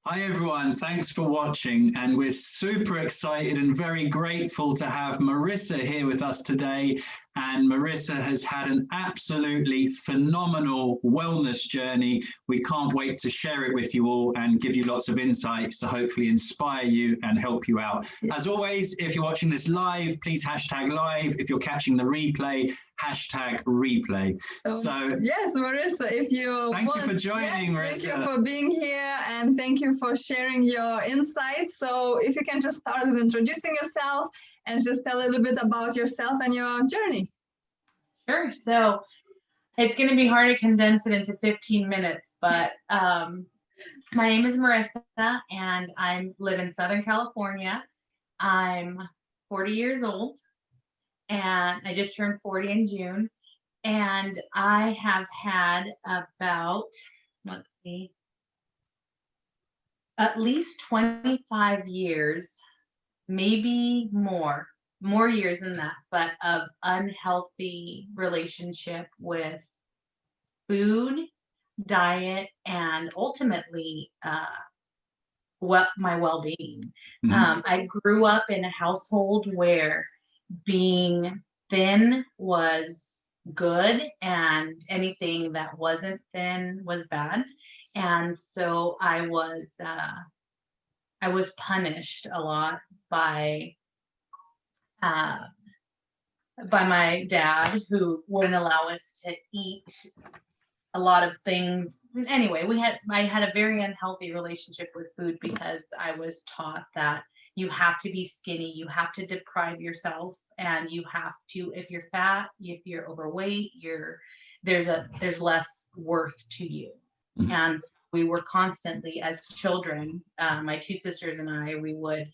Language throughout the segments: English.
Hi everyone, thanks for watching, and we're super excited and very grateful to have Marisa here with us today. And Marisa has had an absolutely phenomenal wellness journey. We can't wait to share it with you all and give you lots of insights to hopefully inspire you and help you out. As always, if you're watching this live, please hashtag live. If you're catching the replay, hashtag replay. So yes, Marisa, if you thank you for joining, Marisa. Thank you for being here, and thank you for sharing your insights. So if you can just start with introducing yourself and just tell a little bit about yourself and your journey. Sure. So it's going to be hard to condense it into 15 minutes, but my name is Marisa, and I live in Southern California. I'm 40 years old, and I just turned 40 in June. And I have had about, at least 25 years, maybe more years than that, but of unhealthy relationship with food, diet, and ultimately my well-being. I grew up in a household where being thin was good and anything that wasn't thin was bad. And so I was punished a lot by my dad, who wouldn't allow us to eat a lot of things. Anyway, I had a very unhealthy relationship with food because I was taught that you have to be skinny, you have to deprive yourself, and you have to, if you're fat, if you're overweight, there's less worth to you. And we were constantly, as children, my two sisters and I, we would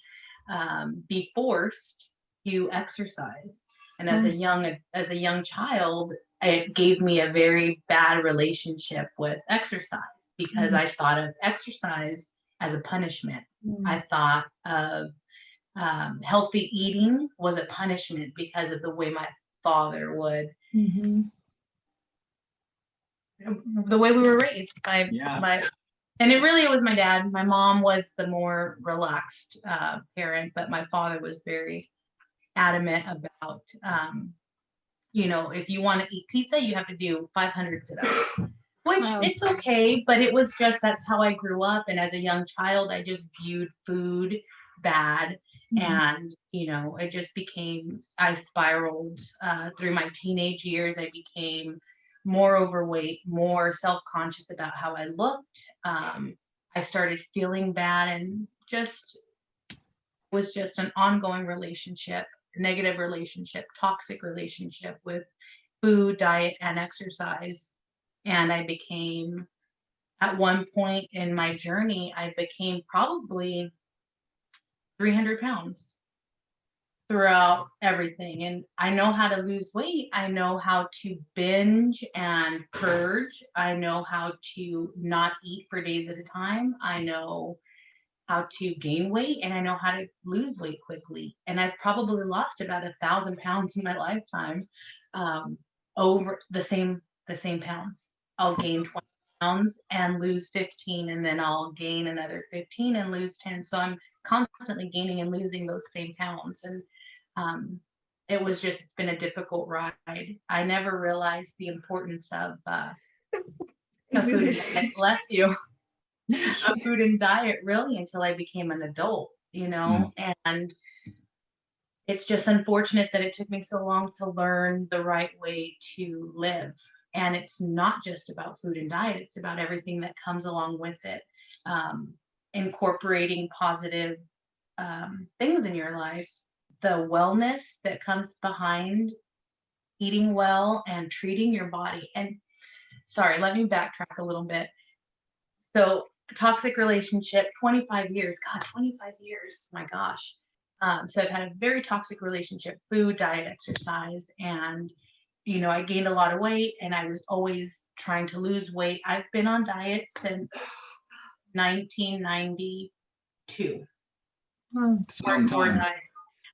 be forced to exercise. And as a young child, it gave me a very bad relationship with exercise because I thought of exercise as a punishment. I thought of healthy eating was a punishment because of the way my father would, the way we were raised by and it was my dad. My mom was the more relaxed parent, but my father was very adamant about, if you want to eat pizza, you have to do 500 sit-ups, which it's okay, but it was just, that's how I grew up. And as a young child, I just viewed food bad. And, it just became, I spiraled through my teenage years. I became more overweight, more self-conscious about how I looked. I started feeling bad, and was just an ongoing relationship, negative relationship, toxic relationship with food, diet, and exercise. And I became, at one point in my journey, I became probably 300 pounds throughout everything. And I know how to lose weight. I know how to binge and purge. I know how to not eat for days at a time. I know how to gain weight, and I know how to lose weight quickly. And I've probably lost about 1,000 pounds in my lifetime, over the same pounds. I'll gain 20 pounds and lose 15, and then I'll gain another 15 and lose 10. So I'm constantly gaining and losing those same pounds. And it's been a difficult ride. I never realized the importance of food and diet, bless you, of food and diet really until I became an adult, and it's just unfortunate that it took me so long to learn the right way to live. And it's not just about food and diet, it's about everything that comes along with it. Incorporating positive things in your life, the wellness that comes behind eating well and treating your body. And sorry, let me backtrack a little bit. So toxic relationship, 25 years, God, 25 years, my gosh. So I've had a very toxic relationship, food, diet, exercise, and, I gained a lot of weight, and I was always trying to lose weight. I've been on diet since 1992.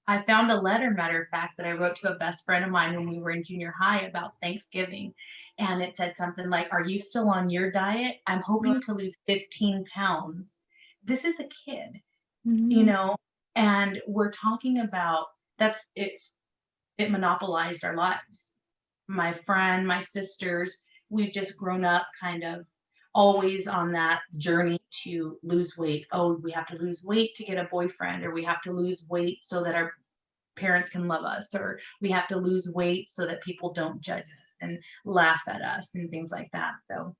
I found a letter, matter of fact, that I wrote to a best friend of mine when we were in junior high about Thanksgiving. And it said something like, "Are you still on your diet? I'm hoping to lose 15 pounds. this is a kid, Mhm. you know, and we're talking about it monopolized our lives. My friend, my sisters, we've just grown up kind of always on that journey to lose weight. Oh, we have to lose weight to get a boyfriend, or we have to lose weight so that our parents can love us, or we have to lose weight so that people don't judge us and laugh at us and things like that. So,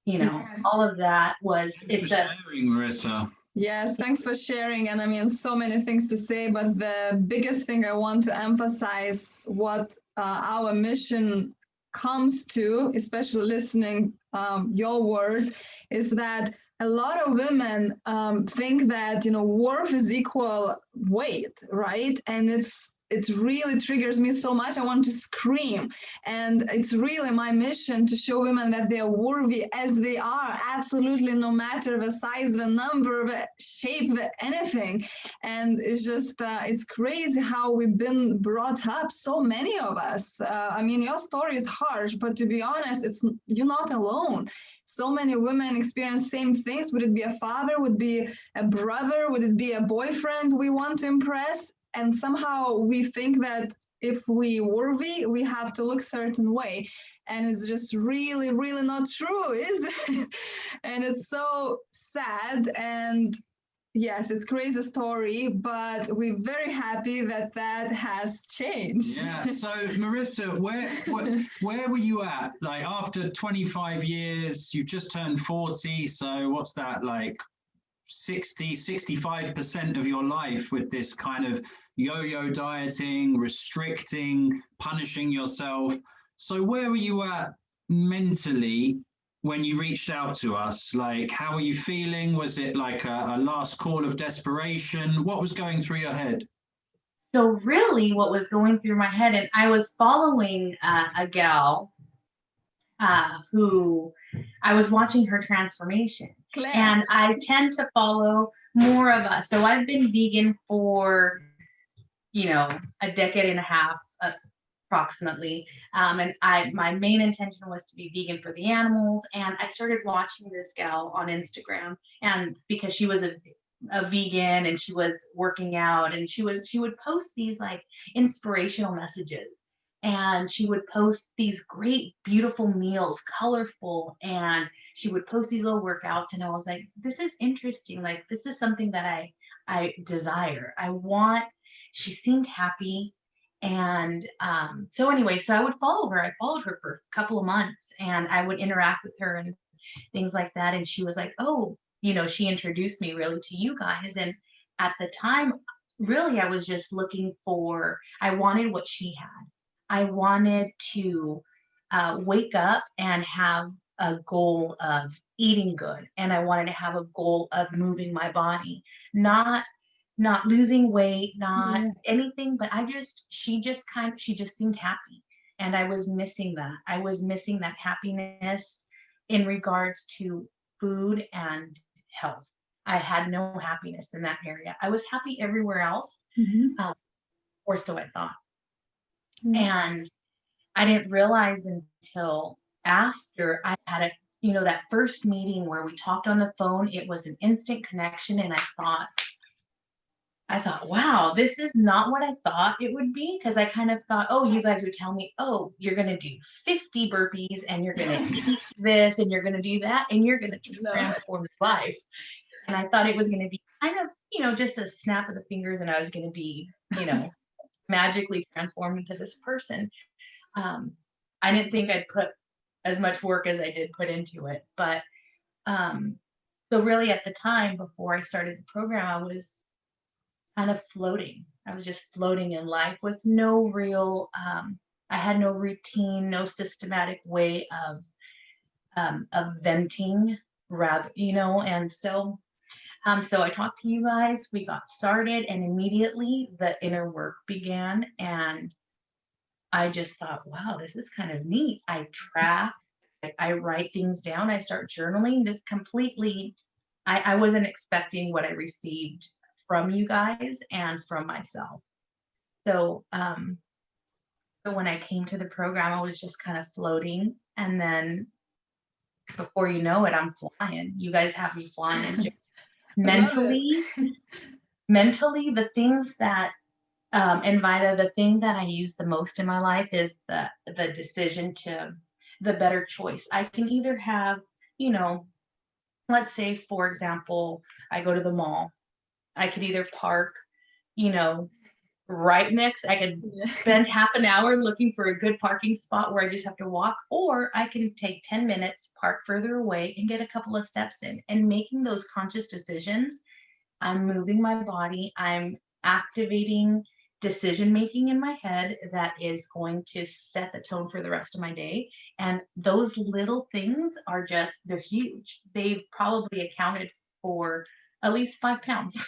Yeah. all of that was, Thanks for sharing, Marisa. Yes, thanks for sharing. And I mean, so many things to say, but the biggest thing I want to emphasize what our mission comes to, especially listening your words, is that a lot of women think that, worth is equal weight, right? And it really triggers me so much. I want to scream. And it's really my mission to show women that they are worthy as they are, absolutely, no matter the size, the number, the shape, anything. And it's just, it's crazy how we've been brought up, so many of us. I mean, your story is harsh, but to be honest, you're not alone. So many women experience same things. Would it be a father? Would it be a brother? Would it be a boyfriend we want to impress? And somehow we think that if we worthy, we have to look certain way. And it's just really, really not true, is it? And it's so sad. And yes, it's crazy story, but we're very happy that has changed. Yeah. So Marisa, where were you at? Like after 25 years, you've just turned 40. So what's that, like 65% of your life with this kind of yo-yo dieting, restricting, punishing yourself. So where were you at mentally when you reached out to us? Like, how were you feeling? Was it like a last call of desperation? What was going through your head? So really what was going through my head, and I was following a gal who I was watching her transformation. Claire. And I tend to follow more of us. So I've been vegan for, a decade and a half approximately. And my main intention was to be vegan for the animals. And I started watching this gal on Instagram, and because she was a vegan and she was working out, and she would post these like inspirational messages, and she would post these great beautiful meals, colorful, and she would post these little workouts, and I was like, this is interesting, like this is something that I desire, I want. She seemed happy. And so anyway, so I would follow her. I followed her for a couple of months, and I would interact with her and things like that. And she was like, oh, she introduced me really to you guys. And at the time, really, I was just I wanted what she had. I wanted to wake up and have a goal of eating good. And I wanted to have a goal of moving my body, not losing weight, not anything, but she just seemed happy. And I was missing that. I was missing that happiness in regards to food and health. I had no happiness in that area. I was happy everywhere else, or so I thought. And I didn't realize until after I had that first meeting where we talked on the phone, it was an instant connection. And I thought, wow, this is not what I thought it would be. Because I kind of thought, oh, you guys would tell me, oh, you're going to do 50 burpees and you're going to eat this and you're going to do that and you're going to transform your life. And I thought it was going to be kind of, just a snap of the fingers, and I was going to be, magically transformed into this person. I didn't think I'd put as much work as I did put into it. But so really at the time before I started the program, I was kind of floating. I was just floating in life with no real, I had no routine, no systematic way of venting, rather, and so I talked to you guys, we got started, and immediately the inner work began. And I just thought, wow, this is kind of neat. I track, I write things down, I start journaling. This completely, I wasn't expecting what I received from you guys and from myself. So, so when I came to the program, I was just kind of floating. And then before you know it, I'm flying. You guys have me flying. mentally, the things that and Vida, the thing that I use the most in my life is the decision to the better choice. I can either have, you know, let's say for example, I go to the mall. I could either park, you know, right next. I could spend half an hour looking for a good parking spot where I just have to walk, or I can take 10 minutes, park further away, and get a couple of steps in. And making those conscious decisions, I'm moving my body, I'm activating decision making in my head that is going to set the tone for the rest of my day. And those little things are just, they're huge. They've probably accounted for at least 5 pounds.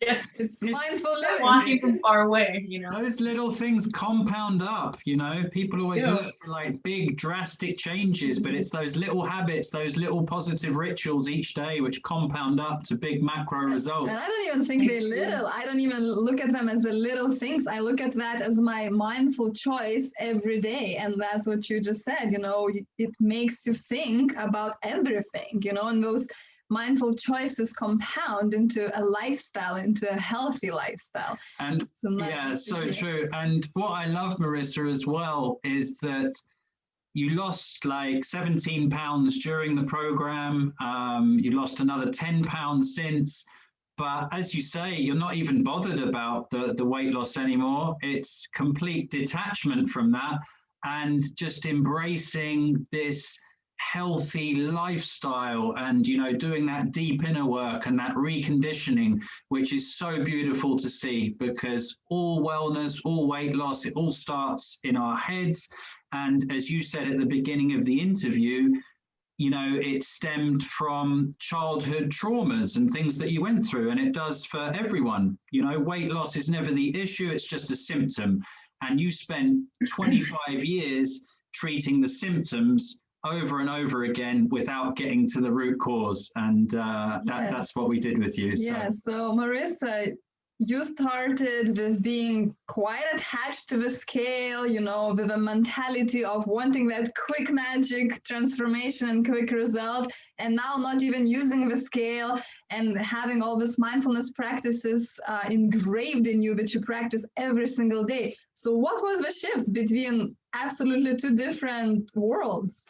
It's mindful living. Walking from far away, you know. Those little things compound up, you know. People always look for like big drastic changes, but it's those little habits, those little positive rituals each day which compound up to big macro results. And I don't even think they're little. I don't even look at them as the little things. I look at that as my mindful choice every day. And that's what you just said, you know, it makes you think about everything, you know, and those mindful choices compound into a lifestyle, into a healthy lifestyle. And so true. And what I love, Marisa, as well, is that you lost like 17 pounds during the program. You lost another 10 pounds since. But as you say, you're not even bothered about the weight loss anymore. It's complete detachment from that and just embracing this healthy lifestyle and, you know, doing that deep inner work and that reconditioning, which is so beautiful to see, because all wellness, all weight loss, it all starts in our heads. And as you said at the beginning of the interview, you know, it stemmed from childhood traumas and things that you went through, and it does for everyone. You know, weight loss is never the issue, it's just a symptom. And you spent 25 years treating the symptoms over and over again without getting to the root cause. And that's what we did with you. Yeah, so Marisa, you started with being quite attached to the scale, you know, with a mentality of wanting that quick magic transformation and quick result, and now not even using the scale and having all these mindfulness practices engraved in you that you practice every single day. So what was the shift between absolutely two different worlds?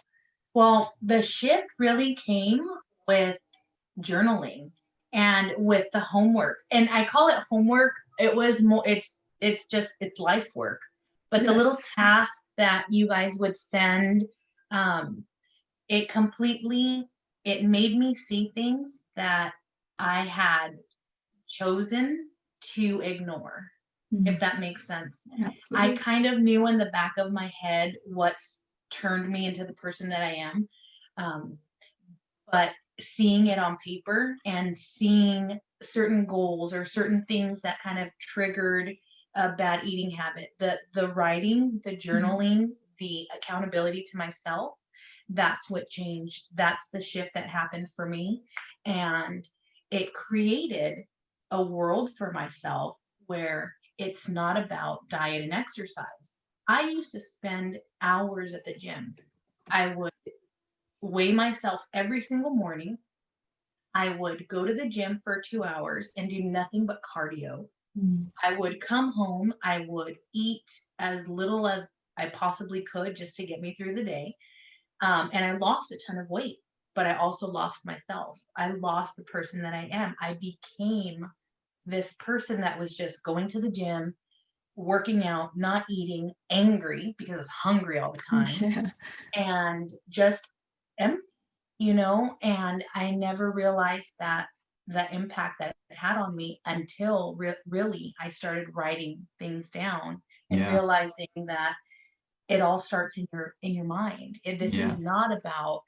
Well, the shift really came with journaling and with the homework. And I call it homework. It was more, it's life work. But the little tasks that you guys would send, it made me see things that I had chosen to ignore, if that makes sense. Absolutely. I kind of knew in the back of my head what's turned me into the person that I am. But seeing it on paper and seeing certain goals or certain things that kind of triggered a bad eating habit, the writing, the journaling, the accountability to myself, that's what changed. That's the shift that happened for me. And it created a world for myself where it's not about diet and exercise. I used to spend hours at the gym. I would weigh myself every single morning. I would go to the gym for 2 hours and do nothing but cardio. I would come home. I would eat as little as I possibly could just to get me through the day. And I lost a ton of weight, but I also lost myself. I lost the person that I am. I became this person that was just going to the gym, working out, not eating, angry because I was hungry all the time, and just empty, you know. And I never realized that the impact that it had on me until really I started writing things down and realizing that it all starts in your mind. This is not about,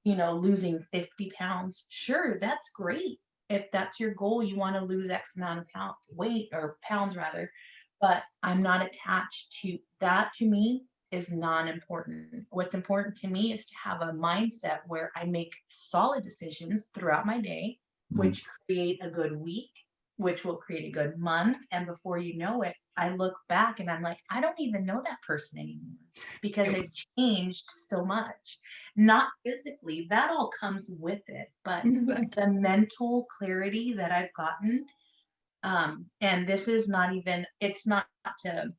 you know, losing 50 pounds. Sure, that's great. If that's your goal, you want to lose X amount of weight or pounds rather, but I'm not attached to that. To me is non-important. What's important to me is to have a mindset where I make solid decisions throughout my day, which create a good week, which will create a good month. And before you know it, I look back and I'm like, I don't even know that person anymore because they've changed so much. not physically, that all comes with it, but Exactly. the mental clarity that I've gotten, and this is not even, it's not to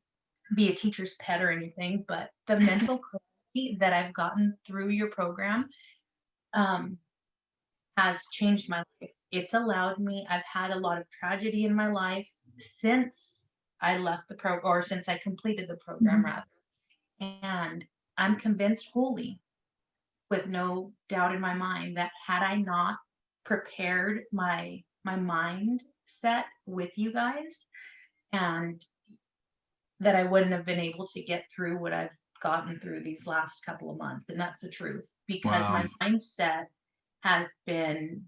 be a teacher's pet or anything, but the mental clarity that I've gotten through your program, um, has changed my life. It's allowed me, I've had a lot of tragedy in my life since I left the program, or since I completed the program, Mhm. rather. And I'm convinced wholly, with no doubt in my mind, that had I not prepared my mindset with you guys, and that I wouldn't have been able to get through what I've gotten through these last couple of months. And that's the truth, because Wow. my mindset has been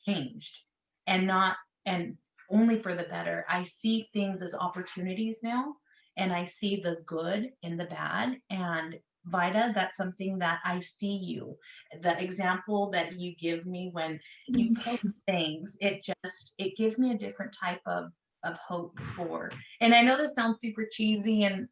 changed, and not, and only for the better. I see things as opportunities now, and I see the good in the bad. And Vida, that's something that I see you. The example that you give me when you post things, it gives me a different type of hope for. And I know this sounds super cheesy, and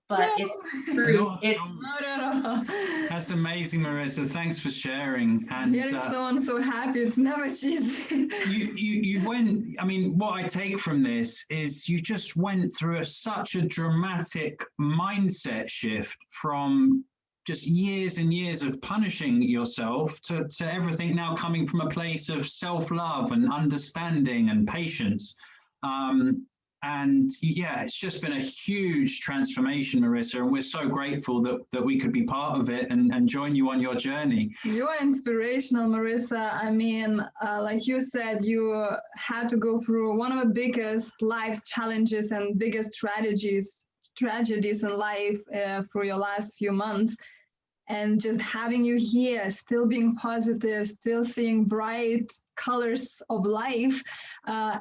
but it's No. true. Not at It's all. Not at all. That's amazing, Marisa. Thanks for sharing. And Hearing someone so happy, it's never cheesy. you went, I mean, what I take from this is you just went through such a dramatic mindset shift from just years and years of punishing yourself to everything now coming from a place of self-love and understanding and patience. Um, and yeah, it's just been a huge transformation, Marisa, and we're so grateful that we could be part of it and join you on your journey. You are inspirational, Marisa. I mean, like you said, you had to go through one of the biggest life challenges and biggest tragedies in life for your last few months. And just having you here, still being positive, still seeing bright colors of life,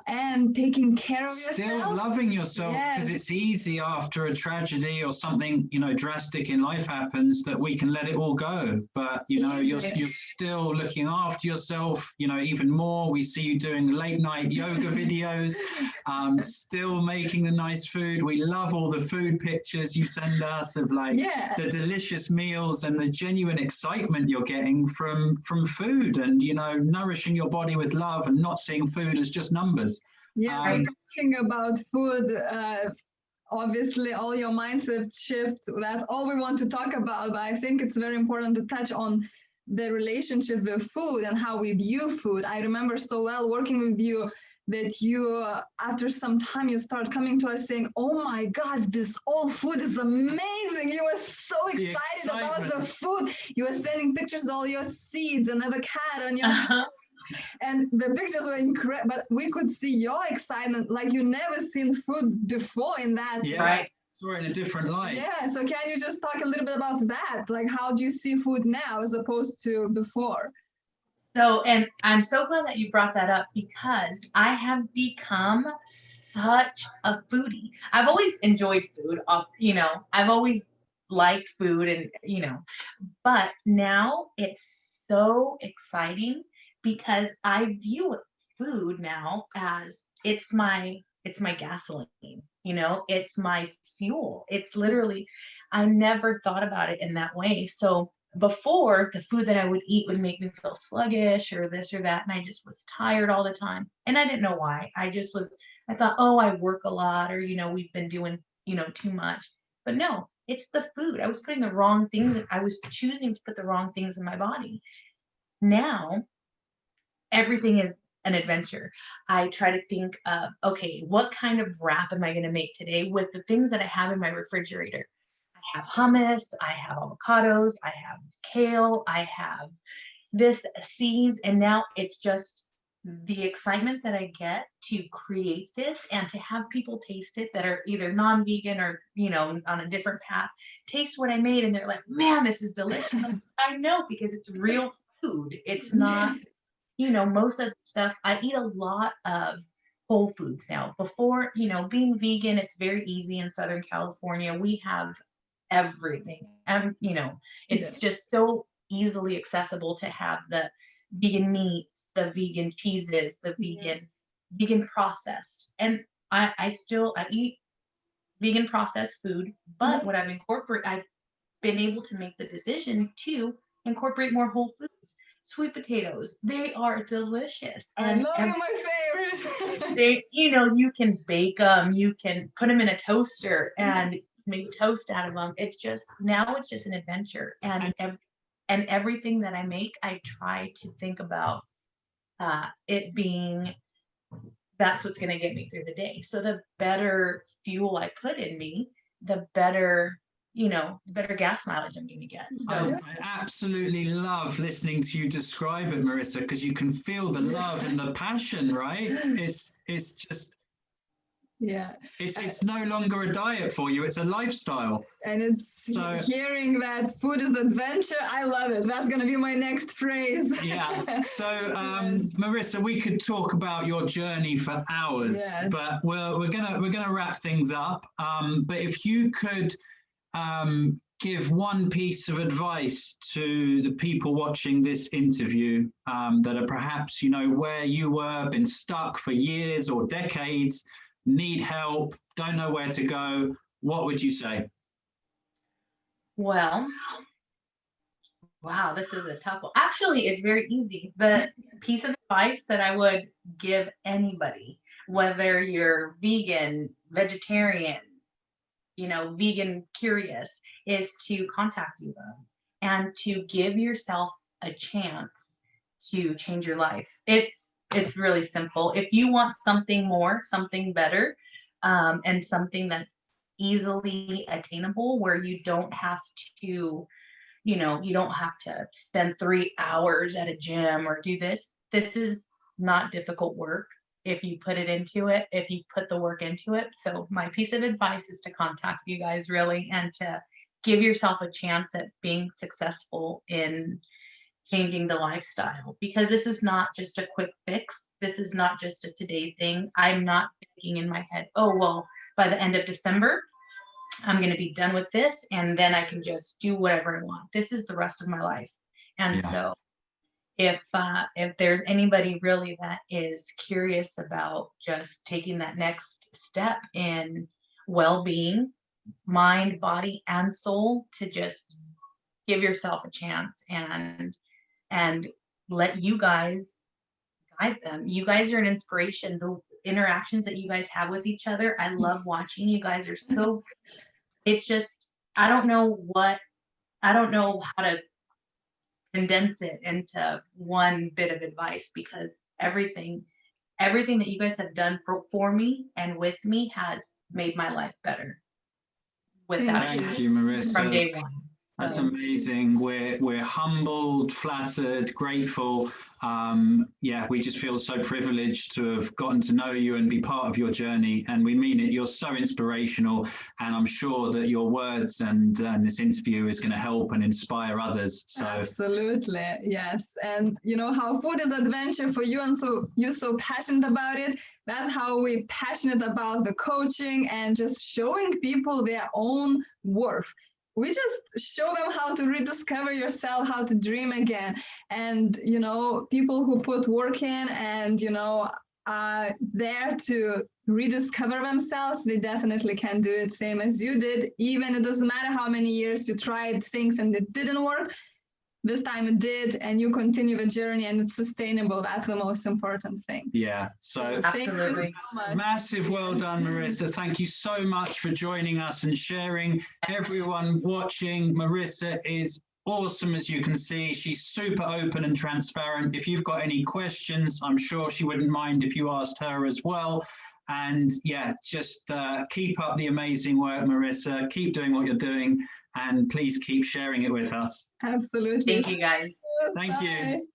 and taking care of yourself. Still loving yourself, because it's easy after a tragedy or something, drastic in life happens, that we can let it all go. But, you're still looking after yourself, even more. We see you doing late night yoga videos, still making the nice food. We love all the food pictures you send us of the delicious meals and the genuine excitement you're getting from food, and, nourishing your body with love and not seeing food as just numbers. Yes, talking about food, obviously all your mindset shift, that's all we want to talk about, but I think it's very important to touch on the relationship with food and how we view food. I remember so well working with you that you, after some time, you start coming to us saying, oh my God, this all food is amazing. You were so excited about the food. You were sending pictures of all your seeds and avocado and your and the pictures were incredible, but we could see your excitement like you never seen food before in that. Yeah, right. Saw it in a different light. Yeah, so can you just talk a little bit about that? Like, how do you see food now as opposed to before? So, and I'm so glad that you brought that up, because I have become such a foodie. I've always enjoyed food, I've always liked food, and, but now it's so exciting, because I view food now as it's my gasoline, it's my fuel. It's literally, I never thought about it in that way. So before, the food that I would eat would make me feel sluggish or this or that, and I just was tired all the time, and I didn't know why. I thought, oh, I work a lot, or we've been doing too much. But no, it's the food. I was putting the wrong things, I was choosing to put the wrong things in my body. Now everything is an adventure. I try to think of, okay, what kind of wrap am I going to make today with the things that I have in my refrigerator? I have hummus, I have avocados, I have kale, I have this seeds, and now it's just the excitement that I get to create this and to have people taste it that are either non-vegan or, on a different path, taste what I made, and they're like, man, this is delicious. I know, because it's real food. It's not, most of the stuff, I eat a lot of whole foods now. Before, being vegan, it's very easy in Southern California. We have everything. It's just so easily accessible to have the vegan meats, the vegan cheeses, the vegan processed. And I eat vegan processed food, but what I've been able to make the decision to incorporate more whole foods. Sweet potatoes, they are delicious. I know they're my favorite. They, you can bake them, you can put them in a toaster and make toast out of them. It's just an adventure. And everything that I make, I try to think about it being, that's what's going to get me through the day. So the better fuel I put in me, the better, the better gas mileage I'm going to get. So I absolutely love listening to you describe it, Marisa, because you can feel the love and the passion, right? It's just, it's no longer a diet for you, it's a lifestyle. And it's hearing that food is adventure. I love it. That's going to be my next phrase. Yeah. So, Marisa, we could talk about your journey for hours, but we're gonna wrap things up. But if you could give one piece of advice to the people watching this interview that are perhaps, where you were, been stuck for years or decades, need help, don't know where to go, what would you say? Well, wow, this is a tough one. Actually, it's very easy. The piece of advice that I would give anybody, whether you're vegan, vegetarian, vegan curious, is to contact you and to give yourself a chance to change your life. It's really simple. If you want something more, something better, and something that's easily attainable, where you don't have to, you don't have to spend 3 hours at a gym or do this. This is not difficult work if you put it into it, if you put the work into it. So my piece of advice is to contact you guys really, and to give yourself a chance at being successful in changing the lifestyle, because this is not just a quick fix. This is not just a today thing. I'm not thinking in my head, oh, well, by the end of December, I'm going to be done with this, and then I can just do whatever I want. This is the rest of my life. And so if there's anybody really that is curious about just taking that next step in well-being, mind, body, and soul, to just give yourself a chance and let you guys guide them. You guys are an inspiration. The interactions that you guys have with each other, I love watching. You guys are so, it's just, I don't know how to condense it into one bit of advice, because everything that you guys have done for me and with me has made my life better. Thank you, Marisa. From day one. That's amazing. We're humbled, flattered, grateful. We just feel so privileged to have gotten to know you and be part of your journey. And we mean it. You're so inspirational, and I'm sure that your words and this interview is going to help and inspire others. So absolutely, yes. And how food is adventure for you, and so you're so passionate about it. That's how we're passionate about the coaching and just showing people their own worth. We just show them how to rediscover yourself, how to dream again. And, people who put work in and, are there to rediscover themselves, they definitely can do it same as you did. Even it doesn't matter how many years you tried things and it didn't work. This time it did, and you continue the journey, and it's sustainable. That's the most important thing. Yeah. So thank you so much. Massive well done, Marisa. Thank you so much for joining us and sharing. Everyone watching, Marisa is awesome, as you can see. She's super open and transparent. If you've got any questions, I'm sure she wouldn't mind if you asked her as well. And just keep up the amazing work, Marisa. Keep doing what you're doing, and please keep sharing it with us. Absolutely. Thank you, guys. Thank you.